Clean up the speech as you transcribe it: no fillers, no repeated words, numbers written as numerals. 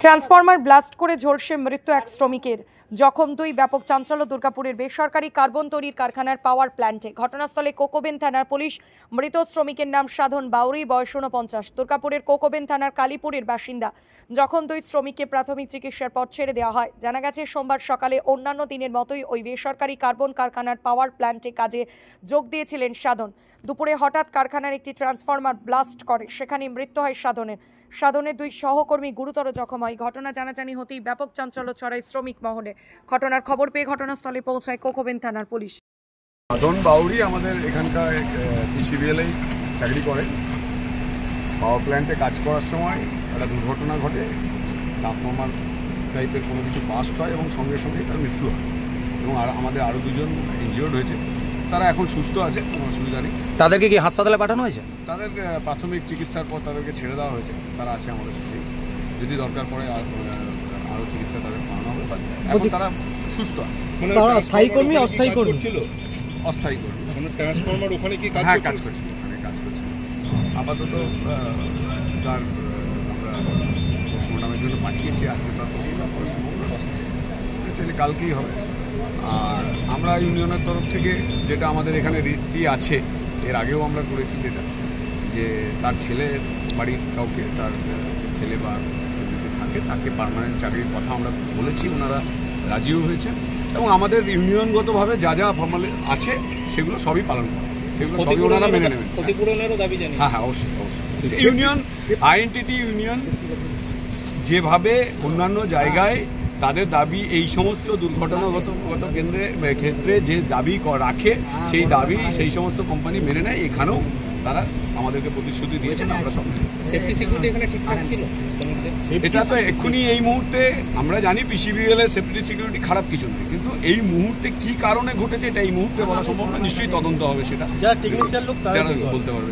Transformer blast করে ঝলসে মৃত্যু এক শ্রমিকের, জখম দুই। ব্যাপক চাঞ্চল্য দুর্গাপুরের বেসরকারি কার্বন তৈরির কারখানার পাওয়ার প্ল্যান্টে। ঘটনাস্থলে কোকোবেন থানার পুলিশ। মৃত শ্রমিকের নাম সাধন বাউরি, বয়স 49, দুর্গাপুরের কোকোবেন থানার কালীপুরের বাসিন্দা। জখম দুই শ্রমিককে প্রাথমিক চিকিৎসার পর ছেড়ে দেওয়া হয়। জানা গেছে, সোমবার সকালে অন্যান্য দিনের মতোই ওই বেসরকারি কার্বন কারখানার পাওয়ার প্ল্যান্টে কাজে যোগ দিয়েছিলেন সাধন। দুপুরে হঠাৎ কারখানার একটি ট্রান্সফরমার ব্লাস্ট করে, সেখানে মৃত্যু হয় সাধনের দুই সহকর্মী গুরুতর জখম হয়। ঘটনা জানাজানি হতেই ব্যাপক চাঞ্চল্য ছড়ায় শ্রমিক মহলে। ঘটনার খবর পেয়ে ঘটনাস্থলে পৌঁছায় কোকোবেন থানার পুলিশ। সাধন বাউরি আমাদের এখানকার পিসিবিএল চাকরি করে। পাওয়ার প্ল্যান্টে কাজ করার সময় একটা দুর্ঘটনা ঘটে, ট্রান্সফরমার টাইপের কোনো কিছু বাস্ট হয় এবং সঙ্গে সঙ্গে তার মৃত্যু হয়। এবং আমাদের আরও দুজন ইনজিওর্ড হয়েছে, তারা এখন সুস্থ আছে, কোনো অসুবিধা নেই। তাদেরকে কি হাসপাতালে পাঠানো হয়েছে? তাদের প্রাথমিক চিকিৎসার পর তাদেরকে ছেড়ে দেওয়া হয়েছে, তারা আছে আমাদের সাথে। যদি দরকার পড়ে আরও চিকিৎসা তাদের করানো হবে। এখন তারা সুস্থ আছে। স্থায়ী কর্মী অস্থায়ী কর্মী ছিল? অস্থায়ী কর্মী। ট্রান্সফরমার ওখানে কি কাজ করছে? ওখানে কাজ করছে। আপাতত তার আমরা পোস্টমর্টমের জন্য পাঠিয়েছি, আজকে তার অ্যাকচুয়ালি কালকেই হবে। আর আমরা ইউনিয়নের তরফ থেকে যেটা আমাদের এখানে রীতি আছে, এর আগেও আমরা করেছি, যেটা যে তার ছেলে বাড়ির কাউকে, তার ছেলে বা যদি থাকে তাকে পার্মানেন্ট চাকরির কথা আমরা বলেছি, ওনারা রাজিও হয়েছে। এবং আমাদের ইউনিয়নগতভাবে যা যা ফর্মাল আছে সেগুলো সবই পালন করে, সেগুলো সবই ওনারা মেনে নেবেন। ক্ষতিপূরণেরও দাবি জানি। হ্যাঁ, অবশ্যই অবশ্যই। ইউনিয়ন আইএনটিটি ইউনিয়ন যেভাবে অন্যান্য জায়গায় তাদের দাবি, এই সমস্ত দুর্ঘটনাগত ক্ষেত্রে যে দাবি রাখে, সেই দাবি সেই সমস্ত কোম্পানি মেনে নেয়। এখানেও তারা আমাদেরকে প্রতিশ্রুতি দিয়েছেন, আমরা সব। সেফটি সিকিউরিটি এখানে ঠিকঠাক ছিল? এটা তো এক্ষুনি এই মুহূর্তে আমরা জানি পিসিবিএল এর সেফটি সিকিউরিটি খারাপ কিছু নয়, কিন্তু এই মুহূর্তে কি কারণে ঘটেছে এটা এই মুহূর্তে বলা সম্ভব না। নিশ্চয়ই তদন্ত হবে, সেটা যারা টেকনিক্যাল লোক তারা বলতে পারবে।